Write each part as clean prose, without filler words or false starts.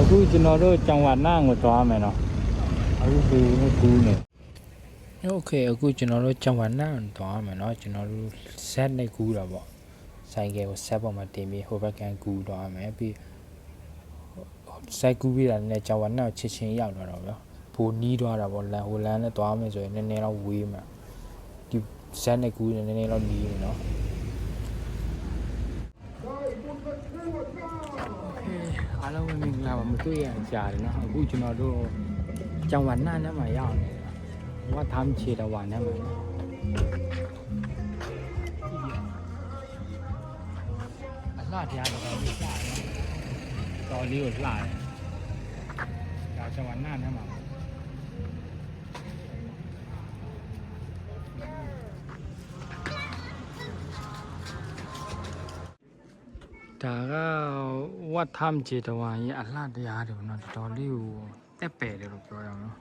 အခုကျွန်တော်တို့จังหวัดน่านကိုသွားမယ်နော်အခုဒီကူးနေโอเคအခုကျွန်တော်တို့จังหวัดน่านသွားမယ်နော်ကျွန်တော်တို့ဇက်နဲ့ကူးတာပေါ့ဆိုင်ကယ်ကိုဇက်ပေါ်မှာတင်ပြီးဟိုဘက်ကန်ကူးသွားမယ်ပြီးစိုက်ကူးပြီးတာနဲ့จังหวัดน่านချစ်ချင်းရောက်လာတော့ဗျာပိုနီးသွားတာပေါ့လမ်းဟိုလမ်းနဲ့သွားမယ်ဆိုရင်နည်းနည်းတော့ဝေးမှာဒီဇက်နဲ့ကူးနေနည်းနည်းတော့နီးနေနော်အားလုံးမင်္ဂလာပါမတွေ့ရကြာတယ်နော်အခုကျွန်တော်တို့จังหวัดน่านထဲမှာရောက်နေတယ်วัดถ้ำเชตวันเนี่ยมันลาดยาเราไม่ลาดตอนนี้ก็ลาดยาวจังหวัดน่านเนี่ยมันဒါကဝတ်ထမ်းခြေတဝါကြီးအလှတရားတယ်နော်တော်တော်လေးကိုတက်ပယ်တယ်လို့ပြောရအောင်နော်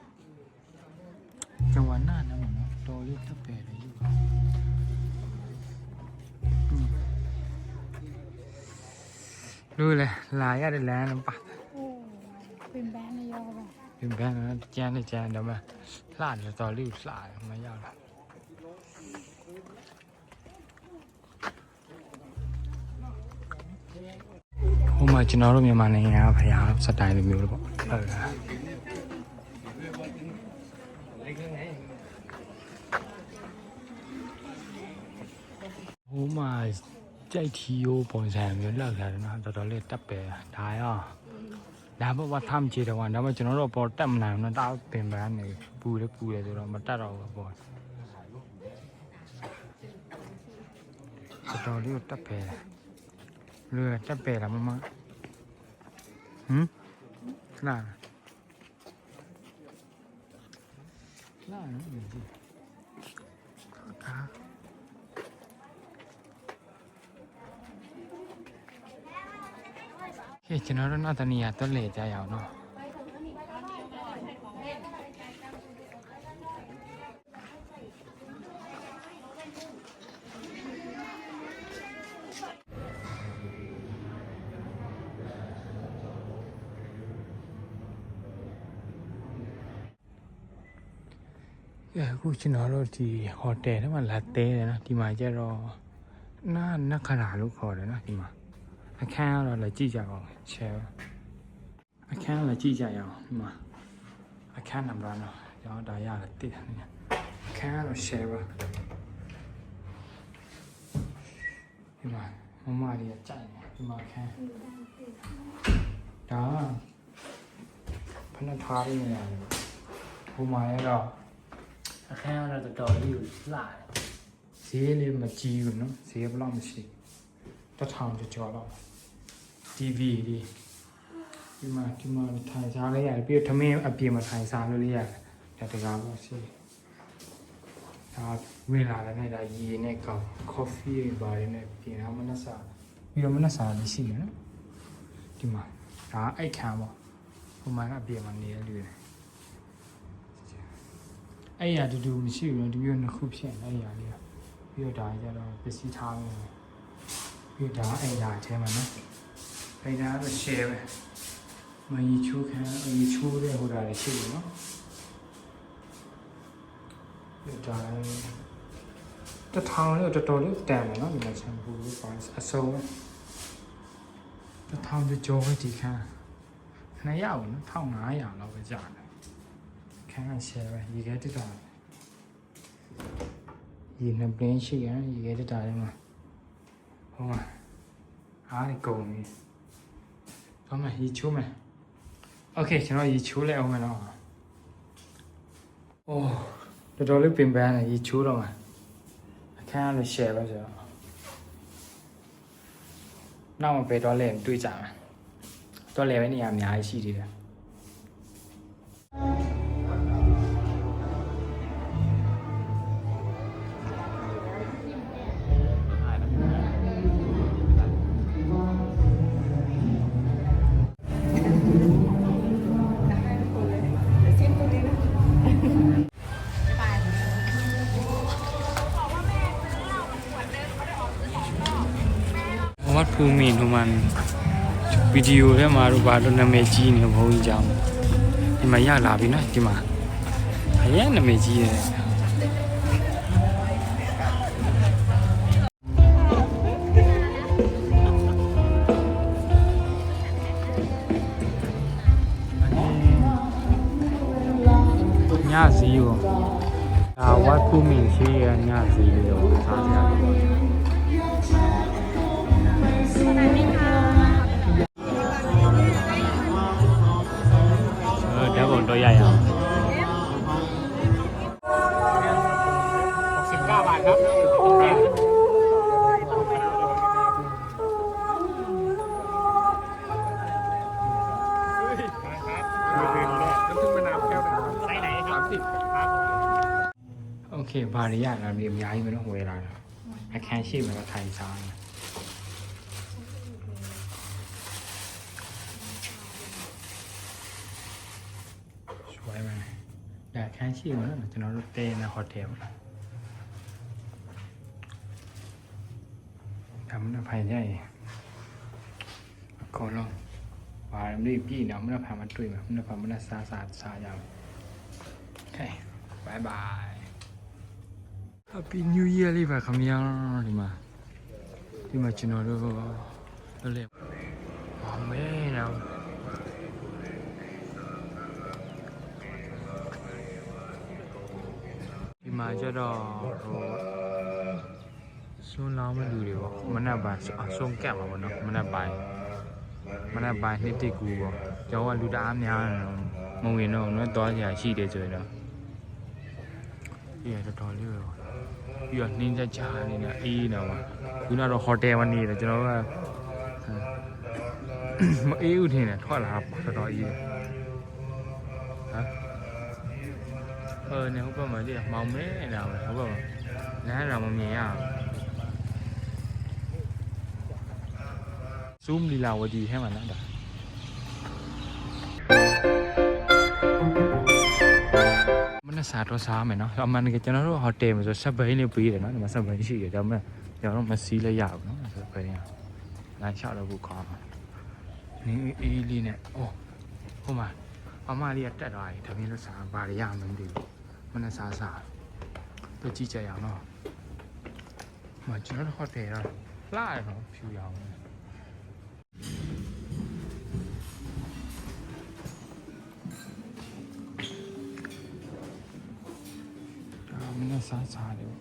จังหวัดน่านนะมันเนาะတော်လေးတက်ပယ်တယ်ယူรู้เลยลายอะไรแรงน้ำปะเป็นแบงค์นายอป่ะเป็นแบงค์นะแจนเลยแจนเดี๋ยวมาลาดจะต่อรีบลาดมายาวละဟိုမှာကျွန်တော်တို့မြန်မာနိုင်ငံကဖျားစတိုင်လိုမျိုးလို့ပေါ့ဟုတ်လားဟိုမှာကြိုက်ထီယိုးပုံစံမျိုးလောက်လာတယ်နော်တော်တော်လေးတက်ပဲဒါရောဒါဘဝထမ်းချေတော့ဒါမှကျွန်တော်တို့ပေါ်တက်မနိုင်ဘူးနော်တာပင်ပန်းနေပူတယ်ဆိုတော့မတက်တော့ဘူးပေါ့တော်တော်လေးတက်ပဲလွယ်တက်ပဲလားမမလာနော်ဒီကာဟဲ့ကျွန်တော်တို့နောက်တနေရာတွက်လေကြရအောင်နော်အခုကျွန်တော်တို့ဒီဟိုတယ်ထဲမှာလာတဲတယ်နော်ဒီမှာကျတော့နခရာလို့ခေါ်တယ်နော်ဒီမှာအခန်းကတော့လည်းကြည့်ကြအောင်ချဲအခန်းလည်းကြည့်ကြရအောင်ဒီမှာအခန်းနံပါတ်တော့ကျွန်တော်ဒါရတယ်တည်တယ်အခန်းကတော့ share ပါဒီမှာမမလေးကြိုက်တယ်ဒီမှာအခန်းဒါဖဏထားရင်းရတယ်ဟိုမှာရတော့အခန်းကတော့တော်တော်လေးကိုလှတယ်ဈေးလေးမကြီးဘူးနော်ဈေးဘယ်လောက်မရှိ1000ကျော်တော့TV ဒီမှာထိုင်စားလေးရတယ်ပြီးတော့ထမင်းအပြင်မှာထိုင်စားလို့လေးရတယ်ဒါတကားပေါ့ရှိဒါဝင်လာတယ်နဲ့ဒါရေနဲ့ကောက် coffee ဘာတွေနဲ့ပြင်အောင်မနှစားပြီးတော့မနှစားလေးရှိတယ်နော်ဒီမှာဒါအိတ်ခံပေါ့ဟိုမှာအပြင်မှာနေရလူတယ်အဲ့ရတူမရှိဘူးဒီမျိုးနှစ်ခုဖြစ်နေအဲ့ရလေးပြီးတော့ဒါကြတော့ပစ္စည်းထားမယ်ပြီးတော့အဲ့ရအထဲမှာနော်အဲ့ဒါတော့ share ပဲမကြီးချိုးခံအကြီးချိုးတဲ့ဟိုဒါလေးရှိတယ်နော်ပြီးတော့တထောင်လေးတော်တော်လေးတန်တယ်နော်ဒီမှာချမ်ပူလေးပါအစုံတထောင်ကျော်ပဲဒီခန်း200နော်1500လောက်ပဲကြာတယ်ခန်းက share ပဲရေခဲတက်တာရေနှစ်ပင်းရှိရင်ရေခဲတက်တာလေးမှာဟိုမှာအားနေကုန်ပြီဘာမှရေချိုးမယ်โอเคကျွန်တော်ရေချိုးလိုက်အောင်မယ်နော်အိုးတော်တော်လေးပင်ပန်းတယ်ရေချိုးတော့မှာအခန်းကလည်း share ပဲဆိုတော့နောက်မှပဲတော့လဲတွေ့ကြမယ်တော့လဲပဲနေရာအများကြီးရှိသေးတယ်วัดภูมินุมัน ไป ဗီဒီယိုထဲမှာတော့ဘာလို့နာမည်ကြီးနေဘုံကြီးကြောင်းဒီမှာရလာပြီနော်ဒီမှာအရင်နာမည်ကြီးတယ်ညစီရောဒါဝတ်ကူမင်းရှိရညစီရောစားကြတယ်ဓာတ်ပုံတော့ရရအောင်69 บาทครับโอเคบาริยะเรามีย้ายไปต้องเวลาแค่ชีพมันก็ไทยซ้ายสวยไหมแต่แค่ชีพมันจะนอนรถเต้นะโฮเทลทำน้ำพายใหญ่ขอลองบาร์นี่พี่เนาะมันพามันตุยมันพามันซาอย่างโอเคบายบาย Happy New Year လေးပါခင်ဗျာဒီမှာကျွန်တော်တို့လည်းအမေနော်ဒီမှာကျတော့ဆွန်းလောင်းမဲ့လူတွေပေါ့မနက်ပိုင်းဆွန်းကက်မှာပေါ့နော်မနက်ပိုင်းနှစ်တိကူပေါ့ကျောင်းကလူတအားများမဝင်တော့တော့သွားကြရှိတယ်ဆိုရင်တော့ဒီရတော်လေးပဲပြီးတော့နှင်းချက်ချာနေနေအေးတော့ခုနကတော့ဟိုတယ်မှာနေတယ်ကျွန်တော်ကမအေးဘူးထင်တယ်ထွက်လာတော့တော်အေးဟမ်နေဟုတ်ပါမလေးမောင်မဲနေတာပဲဟုတ်ပါမလမ်းတော့မမြင်ရဘူးzoom လီလာဝတီထဲမှာနော်ဒါမနက်စားတော့စားမယ်နော်အမှန်တကယ်ကျွန်တော်တို့ဟိုတယ်မှာဆိုဆက်ဘိန်းလေးပေးတယ်နော်ဒီမှာဆက်ဘိန်းရှိတယ်ဒါပေမဲ့ကျွန်တော်တို့မစီးလဲရဘူးနော်ဆက်ဘိန်းကလမ်းလျှောက်တော့ဘူးခေါ်မှာနင်းအေးလေးနဲ့အိုးဟိုမှာအမလေးကတက်သွားပြီဒါပြင်းလို့စားဘာတွေရမှမသိဘူးမနက်စားတော့ကြည့်ကြရအောင်နော်မကျွန်တော်တို့ဟိုတယ်တော့လှရတော့ဖြူရအောင်မင်းစားတယ်ပေါ့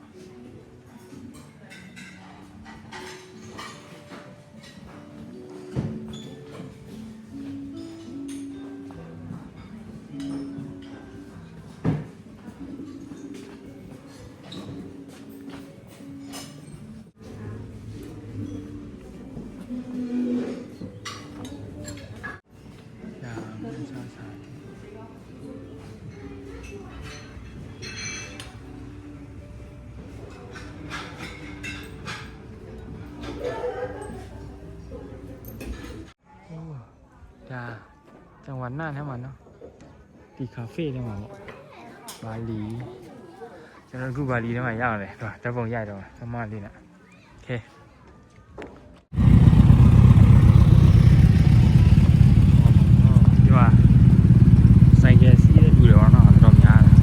จังหวัดน่านใช่ไหมเนาะที่คาเฟ่ใช่ไหมบาหลีကျွန်တော်ခုဘาหลีထဲမှာရောက်တယ်တော့ဓာတ်ပုံရိုက်တော့သမားလေးနဲ့โอเคဒီမှာဆိုင်ကယ်စီးတဲ့လူတွေတော့တော့များတယ်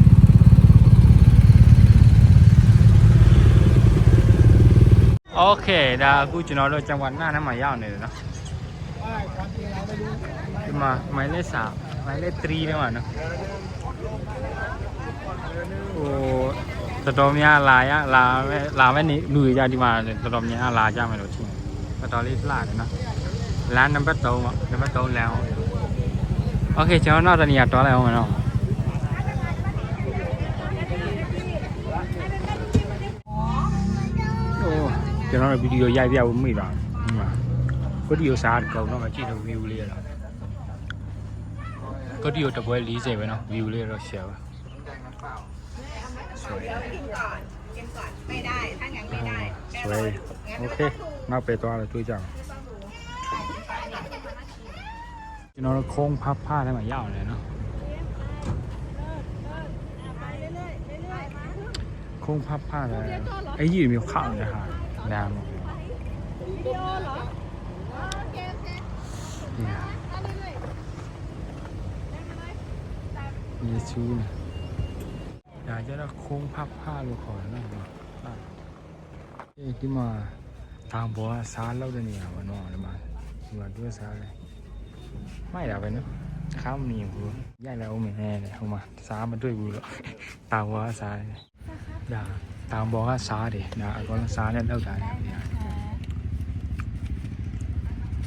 โอเคဒါအခုကျွန်တော်တို့จังหวัดน่านထဲမှာရောက်နေတယ်เนาะဒီမှာမိုင်လေး3ထဲမှာနော်ဟိုတော်တော်များလာမဲ့နေလူတွေကြဒီမှာတော်တော်များလာကြမယ်လို့ထင်တယ်တော်တော်လေးလှတယ်နော်လမ်းနံပါတ်3ပေါ့နံပါတ်3လမ်းအောင်โอเคကျွန်တော်နောက်တနေရာတွားလိုက်အောင်မယ်နော်ကျွန်တော်ဗီဒီယိုရိုက်ပြဖို့မိတာဒီမှာဗီဒီယိုစားကောင်းတော့မကြည့်လို့ view လေးရတာก็ดีอยู่ตะပွဲ40ပဲเนาะวิวလေးတော့ share ပါสวยกินก่อนไม่ได้ถ้างั้นไม่ได้สวยโอเคနောက်ပဲသွားတယ်တွေ့ကြအောင်ကျွန်တော်တို့โค้งพับผ้าထဲမှာရောက်နေတယ်เนาะโค้งพับผ้าเลยไอ้ยี่မျိုးခောက်နေတာဟာလမ်းပေါ့ ယေရှုนะဒါကြတော့ခုံးဖဖလို့ခေါ်တယ်နော်ဒီမှာတောင်ပေါ်ကစားလောက်တဲ့နေရာပါနော်ဒီမှာတွဲစားတယ်မိုက်တာပဲနော်ခါမမြင်ဘူးရိုက်လိုက်အောင်မင်းနဲ့ဟိုမှာစားမတွေ့ဘူးတော့တောင်ပေါ်ကစားတယ်ဒါတောင်ပေါ်ကစားတယ်ဒါအကောင်လုံးစားနဲ့လောက်တာလေ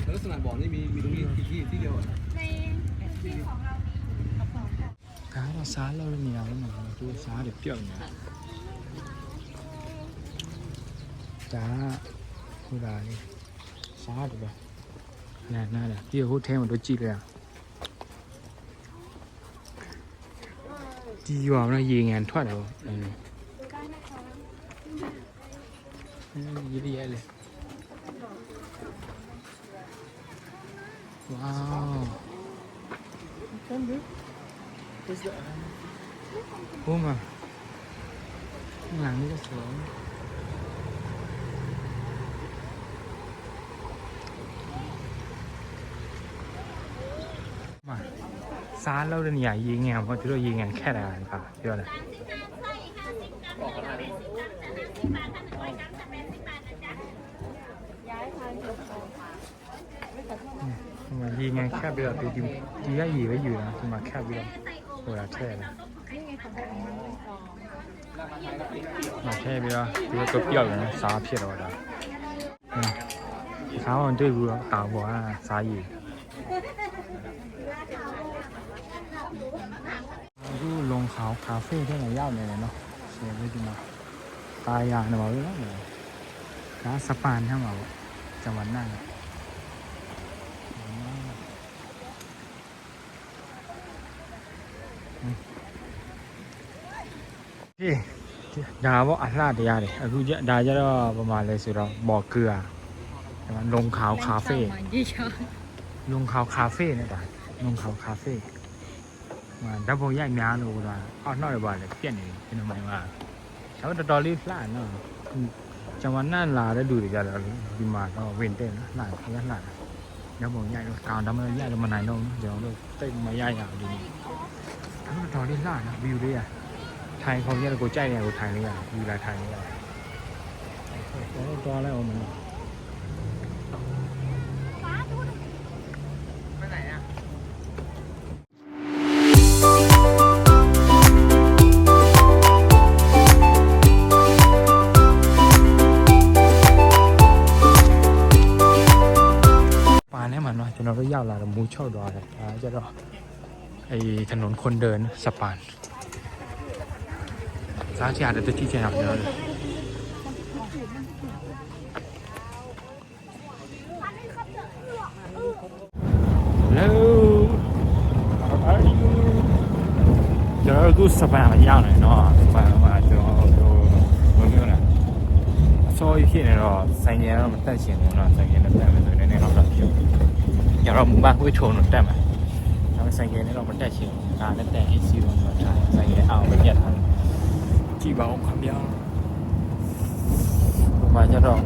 แล้วลักษณะบ่อนี่มีตรงนี้ที่เดียว ในที่ของเรามีกระป๋องค่ะ ဒါတော့စားလောက်တဲ့နေရာပဲနော်သူစားတယ်ပြုတ်နေတာဒါဟိုဒါလေးစားတယ်ပဲနားတယ်ဒီဟိုထဲမှာတော့ကြည့်လိုက်ဒီရွာမှာရေငန်ထွက်တယ်ပေါ့ရေရဲလေဝေါ ဟိုမှာငါနေဆိုမှာစားလို့တဲ့နေရာရေငန်ပေါ့သူတို့ရေငန်ခက်တာကပြောတယ်ဒီမှာရေငန်ခက်ပြီးတော့ဒီကရေပဲယူတာဒီမှာခက်ပြီးတော့ဟိုတာထည့်တယ်မထည့်ပြီးတော့ဒီကပြောက်ရင်စားဖြစ်တော့တာစားအောင်တွေ့ဘူးတော့တောင်ပေါ်ကစားရည်အခုလုံခါကာဖေထဲမှာရောက်နေတယ်နော်ဆယ်ပြီးဒီမှာတာယာနေပါဘူးနော်ဒါစပန်ထဲမှာပေါ့ဂျမန်နာဒီဒါပေါ့အလှတရားတွေအခုဒါကြတော့ဘာမှလဲဆိုတော့บ่อเกลือဒါမှလုံခါคาเฟ่လုံခါคาเฟ่နဲ့ဒါလုံခါคาเฟ่မှာဓာတ်ပုံရိုက်များလို့တော့အော်နှောက်ရပါလေပြက်နေတယ်ကျွန်တော်မှမှာဒါတော့တော်တော်လေးလှနော်ဂျမန်နာလာတဲ့လူတွေကြတော့ဒီမှာတော့ဝင်တဲ့နော်လှခရလှဓာတ်ပုံရိုက်တော့တောင်ဒါမှရိုက်တော့မနိုင်တော့ဘူးကျွန်တော်တို့တိတ်မရိုက်ရဘူးဒီနေ့ဒါတော့တော်လေးလှနော်ဗီယူလေးထိုင်ခေါင်းရတဲ့ကိုကြိုက်နေကိုထိုင်လေးရယူလာထိုင်လေးရတော့တော်လိုက်အောင်မလို့ป่าเนี่ยมันว่าကျွန်တော်တို့ရောက်လာတော့မူချောက်သွားတယ်ဒါကြတော့ถนนคนเดินสะพานစားကြရတယ်တတိကျအောင်ပြောတယ်ကျွန်တော်တို့စပန်မရောက်နိုင်တော့စပန်မှာကျွန်တော်တို့ဘယ်လိုလဲအစောကြီးဖြစ်နေတော့ဆိုင်ရတော့မတက်ချင်ဘူးနော်ဆိုင်ရနဲ့တက်မယ်ဆိုရင်လည်းတော့ပြုတ်ညတော့မမခွေးချုံတော့တက်မှာဒါပေမဲ့ဆိုင်ရနဲ့တော့မတက်ချင်ဘူးဒါနဲ့တက် AC တော့တော့ထားဆိုင်ရအောင်မပြတ်ထားကြည့်ပါဦးခင်ဗျာဟိုမှာကျတော့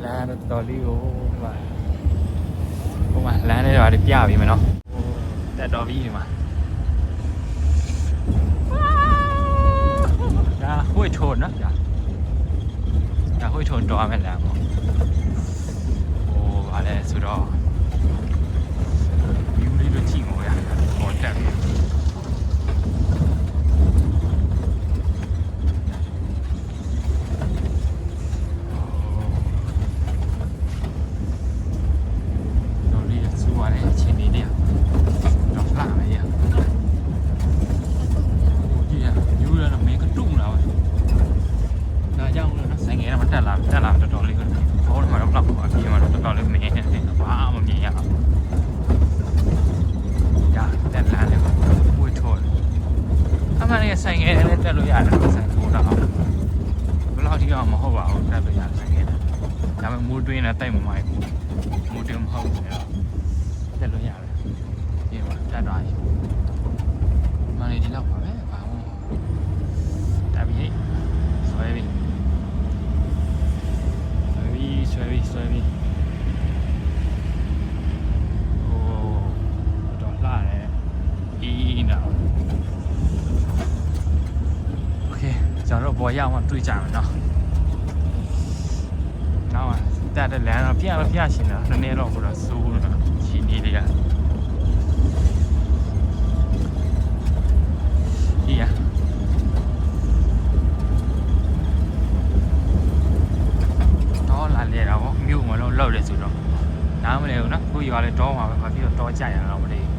လမ်းတော်လေးကိုဟိုမှာလမ်းလေးတော့ပြပြီမယ်နော်တက်တော်ပြီဒီမှာဒါဟွေချုံနော်ဒါဟွေချုံတော်မယ်လမ်းပေါ့ဟိုဗာလဲဆိုတော့ယူလေးတို့ကြည့်မို့ရဟောတက်ပြီဆိုင်ငယ်နဲ့တက်လို့ရတယ်ဆိုင်ကိုတော့ဘယ်လောက်ထိအောင်မဟုတ်ပါဘူးတက်လို့ရဆိုင်ငယ်ဒါပေမဲ့မူတွင်းနဲ့တိုက်မမိုက်ဘူးမူတွင်းမဟုတ်ဘူးတော့တက်လို့ရတယ်ဒီမှာတက်သွားပြီမနေ့ဒီလောက်ပါပဲဘာမှတက်ပြီဆွဲပြီ ပေါ်ရအောင်တွေးကြမယ်နော်နောက်တက်တဲ့လမ်းတော့ပြရှင်တာနည်းနည်းတော့ဟိုတော့စိုးတော့ချီနေလေးရဒီရတော့လာလေတော့မြို့မလို့လောက်တယ်ဆိုတော့နားမလဲဘူးနော်ကိုရွာလဲတော့မှာပဲဘာဖြစ်တော့ကြရအောင်မသိဘူး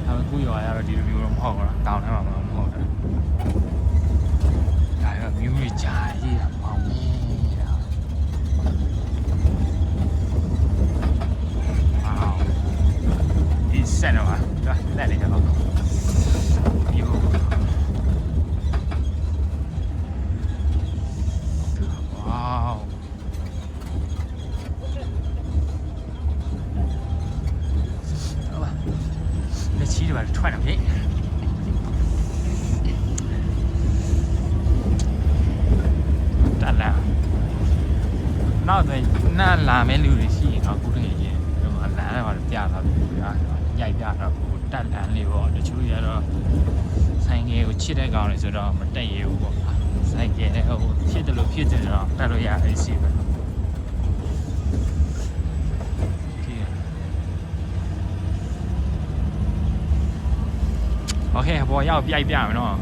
ဒါပေမဲ့ကိုရွာရတော့ဒီလိုမျိုးတော့မဟုတ်ဘူးနော်တောင်ထဲမှာမဟုတ်ဘူးဒါရောမြို့ကြီးကြားကြီးတာမောင်နေတာဒီစက်တော့လက်လေးတော့မြို့ဝေါလက်ချီတွေပါထွက်တော့ဟဲ့တက်လာနောက်တော့နားလာမဲ့လူတွေရှိရင်တော့ခုတည်းရင်ဟိုလမ်းတော့ပြတာပြီရိုက်ပြတော့တက်လန်းလေးပေါ့တချို့ရတော့ဆိုင်ငယ်ကိုချစ်တဲ့ကောင်တွေဆိုတော့မတက်ရဘူးပေါ့ဆိုင်ငယ်ဟိုဖြစ်တယ်လို့ဖြစ်တယ်တော့တက်လို့ရတယ်ရှိပဲโอเคဘောရောက်ပြိုက်ပြမယ်နော်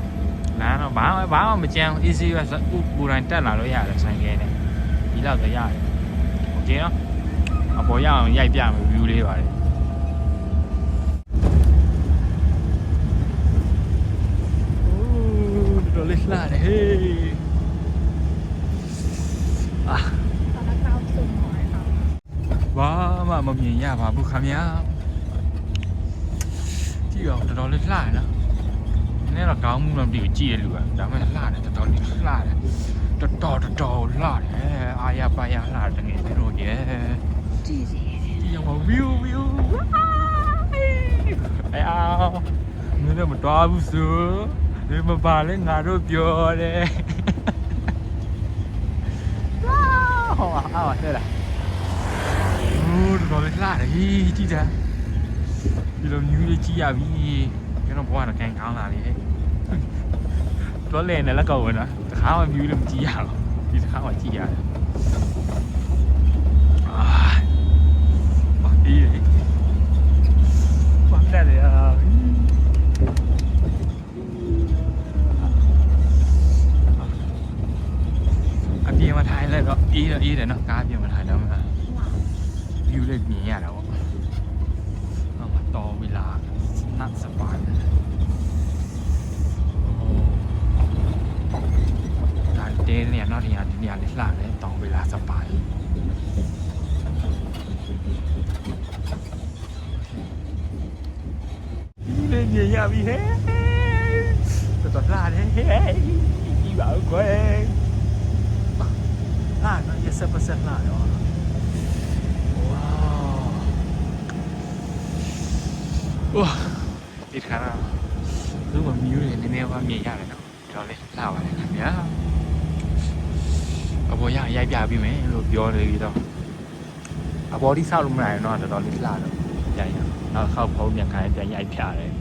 လမ်းတော့ဘာမှမကြမ်း easy ပဲပူတိုင်းတက်လာလို့ရတယ်ဆိုင်ကဲနဲ့ဒီလောက်တော့ရတယ်โอเคနော်အပေါ်ရအောင်ရိုက်ပြမယ် view လေးပါတယ်တော်လေးလှတယ်ဟေးအာဘာမှမမြင်ရပါဘူးခင်ဗျာကြည့်အောင်တော်လေးလှတယ်နော်နည်းတော့ကောင်းမှုတော့မသိဘူးကြည့်ရလူကဒါမှမဟုတ်လှတယ်တော်လေးလှတယ်တော်လှတယ်အာရပါရလှတယ်ငယ်တို့ရဲ့ကြည့်ရအောင် view အောင်မင်းတို့မတော်ဘူးဆိုဒီမပါလဲငါတို့ပြောတယ်ဟောအားတယ်လားတော်လေးလှတယ်ကြည့်တာဒီလိုမျိုးလေးကြည့်ရပြီကျွန်တော်ဘွားတော့ကန်ကောင်းလာလေတော်လဲနဲ့လက်ကောက်ဝင်တာတခါမှမျိုးလေးမကြည့်ရတော့ဒီတခါမှကြည့်ရတယ်ဘာဒီဘာလဲလေအပြေမှာထိုင်လိုက်တော့အေးတယ်နော်ကားပြေမှာထိုင်တော့မှာ view လေးမြင်ရတာပေါ့တော်เวลานั่งสบายการเต้นเนี่ยนอกจากนี้ลิซ่าเลยต่อเวลาสบายเล่นเนี่ยอย่ามีเฮ้ต่อลาเฮ้อีบ่าวก้อยลาเนาะ70%ลาเนาะ哇，ဒီခါတော့သူ့မမြူးနေနည်းနည်းပါမြင်ရတယ်နော်တော်လေးလှပါတယ်ခင်ဗျာအပေါ်ရိုက်ပြပြီးမယ်လို့ပြောနေပြီးတော့အပေါ်ဒီဆောက်လို့မနိုင်တော့တော်လေးလှတော့ပြန်ရနောက်ခောက်ဖုံးပြန်ခိုင်းပြန်ရိုက်ပြတယ်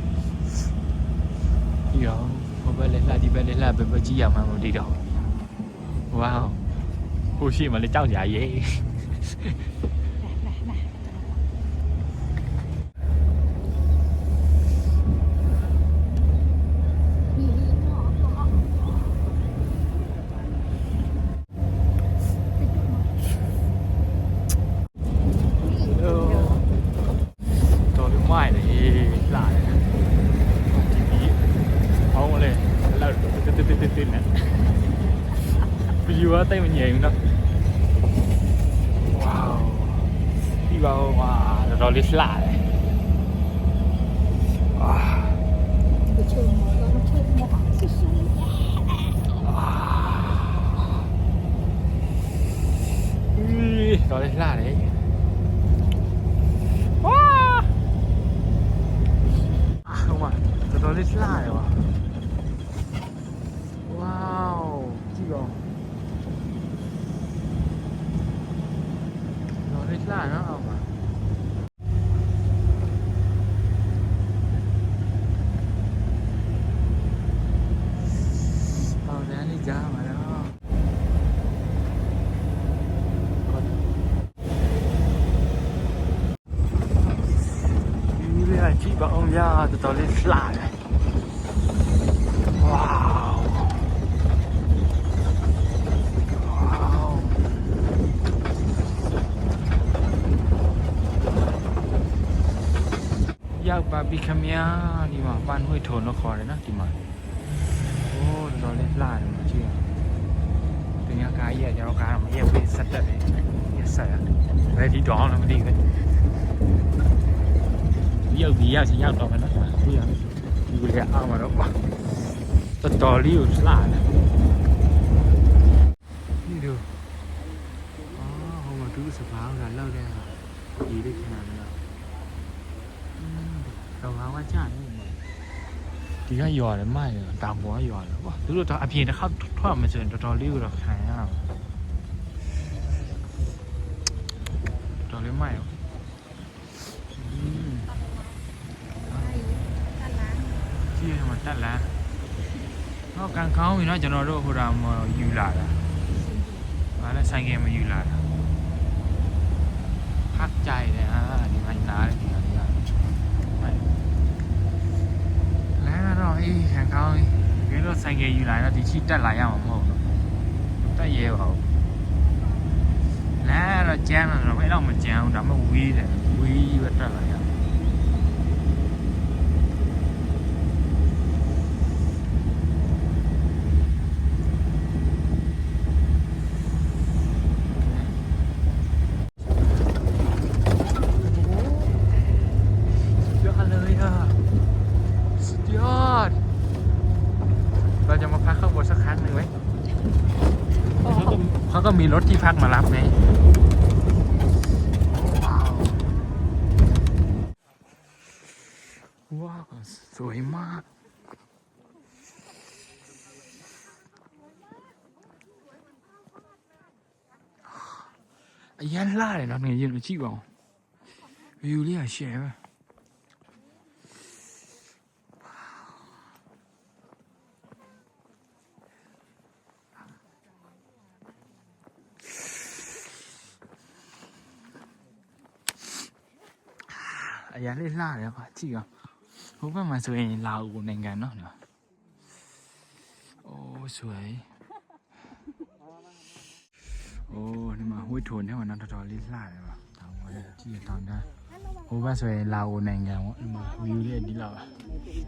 ပြီးတော့ဟိုဘက်လေးလှဒီဘက်လေးလှပဲကြည့်ရမှမသိတော့ဝေါဟိုရှိမှလည်းကြောက်ကြရေးtay mình nhìn đâu wow đi vào wow rồi lít lạ này rồi lít lạ đấy wow không à rồi lít lạ rồi wow chi rồi là nó không à oh no là chị bảo ông ra từ tao lên lại này. Wow. Wow. Yak ba bi khamya đi mà ban hơi thồn nó khó đấy đó thì mà. Ô tao lên lại mà chưa. Từ nhà cái gì cho nó cái mà yêu bị sạch đấy. Yes sir. Đây đi đó là đi cái. Yêu vì sao nhau đó mà nó bây giờอยู่แล้วเอามาแล้วป่ะสตอรี่อยู่สลาดนี่ดูอ๋อเขามาดูสภาพกันเล่าได้ดีได้ขนาดนั้นเราว่าจ้านี่ဒီကရွာတယ်မိုက်တယ်တောင်ပေါ်ရွာတယ်ကွာသူတို့တော့အပြင်တစ်ခါထွက်မှဆိုရင်တော်တော်လေးတော့ခံရအောင်တော်လေးမိုက်ရောကြည့်ရမှာတက်လာတော့ကန်ကောင်းပြီနော်ကျွန်တော်တို့ဟိုတာမယူလာတာဘာလဲဆိုင်ကယ်မယူလာတာခက်ကြိုက်တယ်ဟာဒီမိုင်းသားတယ်ဒီကနေ့လဲတော့အေးကန်ကောင်းပြီဒီလိုဆိုင်ကယ်ယူလာတော့ဒီချီတက်လာရမှာမဟုတ်ဘူးတက်ရဲပါဘူးလဲတော့ကျန်းတော့ဘယ်တော့မကျန်းဘူးဒါမှဝေးတယ်ဝေးပဲတက်လာရเขาก็มีรถที่พักมารับไงว้าวสวยมากยันล่าเลยนะเนี่ยยืนดูชิบเอาวิวเรียกเชฟအရင်လေးလှတယ်ကွာကြည့်အောင်ဟိုဘက်မှာဆိုရင်လာဦးနိုင်ငံเนาะโอ้สวยโอ้ဒီမှာဝှေ့ထုံထဲမှာတော့တော်တော်လေးလှတယ်ပါတောင်းပါလေကြည့်တောင်းတာဟိုဘက်ဆိုရင်လာဦးနိုင်ငံပေါ့ဒီမှာဝီလေးဒီလောက်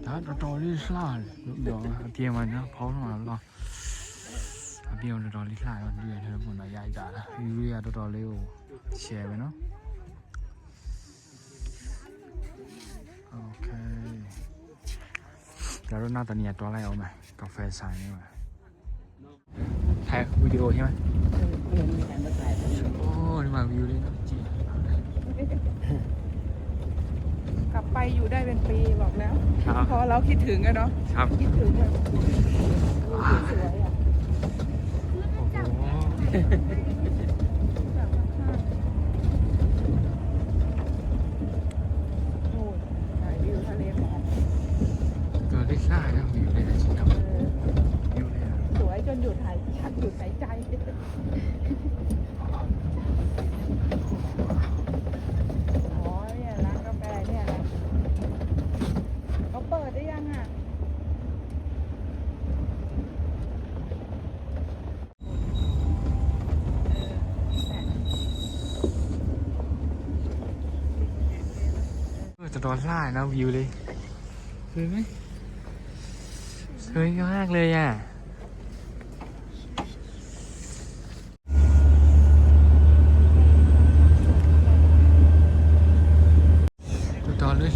ဒါတော်တော်လေးလှတယ်လို့ပြောအပြင်မှာနော်ဖောင်းတော့လောက်အပြင်တော်တော်လေးလှရောဒီရတဲ့ပုံတော့ရိုက်ကြတာဝီလေးကတော်တော်လေးကို share ပဲเนาะOkay. เราหน้าตอนนี้ตัวอะไรเอาไหมกาแฟใส่นี่มาถ่ายวิดีโอใช่ไหมโอ้นี่มาวิวเลยนะจีกลับไปอยู่ได้เป็นปีบอกแล้วพอเราคิดถึงกันเนาะคิดถึงแบบสวยอ่ะหยุดหายชักหยุดหายใจอ๋อเนี่ยร้านกาแฟเนี่ยนะเขาเปิดได้ยังอ่ะจะโดนล่านะวิวเลยสวยไหมสวยมากเลยอ่ะ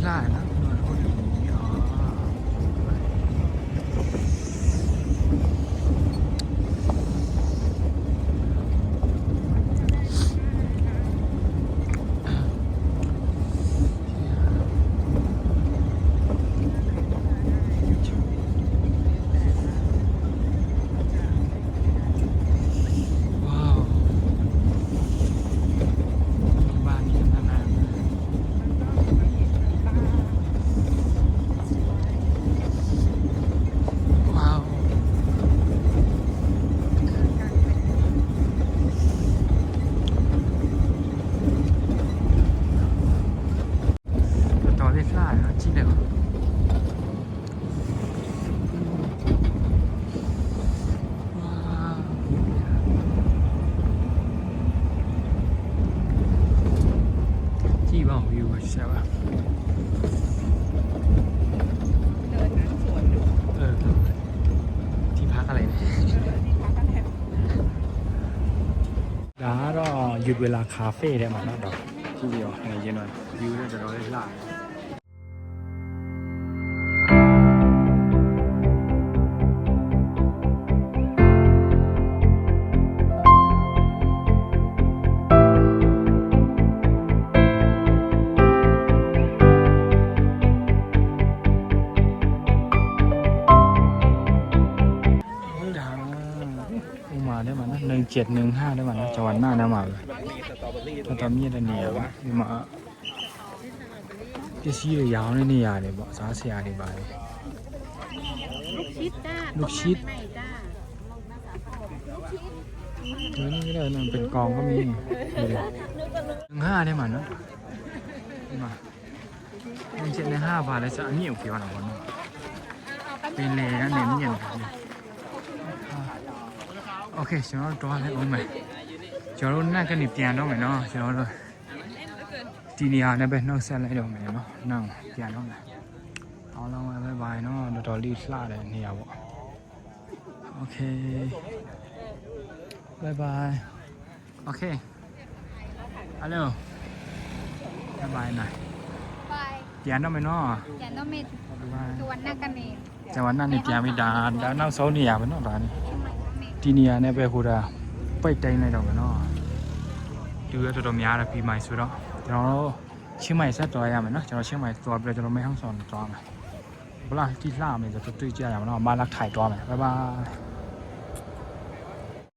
ล่านะ วิวใช่ป่ะ เดินนั้นสวนดู ที่พักอะไรเนี่ย ที่พักกันแทน ဒါကတော့ယူဝေလာคาเฟ่ထဲမှာเนาะတော့ကြည့်ပြီးတော့နေရင်တော့ view နဲ့တော်တော်လေးလှတယ်1715ได้มานะจังหวัดน่านนะมาเลยถ้าตอนนี้ได้เนี่ยဒီမှာပစ္စည်းတွေရောင်းနေနေရတယ်ပေါ့စားဆရာတွေပါတယ် ลูกชิดจ้า ลูกชิด ใหม่จ้า นี่ก็ได้นั่นเป็นกองก็มี15ได้มาเนาะဒီမှာ1715ပါလဲစအမြင့်ကိုပြောတာပေါ့နော်ပင်လေကနေမြင့်တယ်โอเคကျွန်တော်တို့တော့လည်းအောင်မယ်ကျွန်တော်တို့နောက်ကနေပြန်တော့မယ်နော်ကျွန်တော်တို့ဒီနေရာနဲ့ပဲနှုတ်ဆက်လိုက်တော့မယ်နော်နောက်ပြန်တော့မယ်အားလုံးပဲဘိုင်နော်တော်တော်လေးလှတဲ့နေရာပေါ့โอเคဘိုင်ဘိုင်โอเคฮัลโหลบายบายหน่อย ไป ပြန်တော့မယ်နော် อย่าต้องมี ဘိုင် ชวนนักกันเอง ကျွန်တော်နောက်နေပြန်ပြီဒါနောက်ဆုံးနေရာပဲနော်ဒါနေဒီနေရာနဲ့ပဲဟိုတာပိတ်တိုင်းလိုက်တော့မယ်နော်လူရတော်တော်များတယ်ပြီးမှဆိုတော့ကျွန်တော်တို့ချင်းမိုင်ဆက်သွားရမယ်နော်ကျွန်တော်ချင်းမိုင်သွားပြီးတော့ကျွန်တော်မဲဟောင်းဆောင်သွားမယ်ဘလားတိလှမယ်ဆိုတော့တွေ့ကြရမှာနော်မလာထိုင်သွားမယ်ဘိုင်ဘိုင်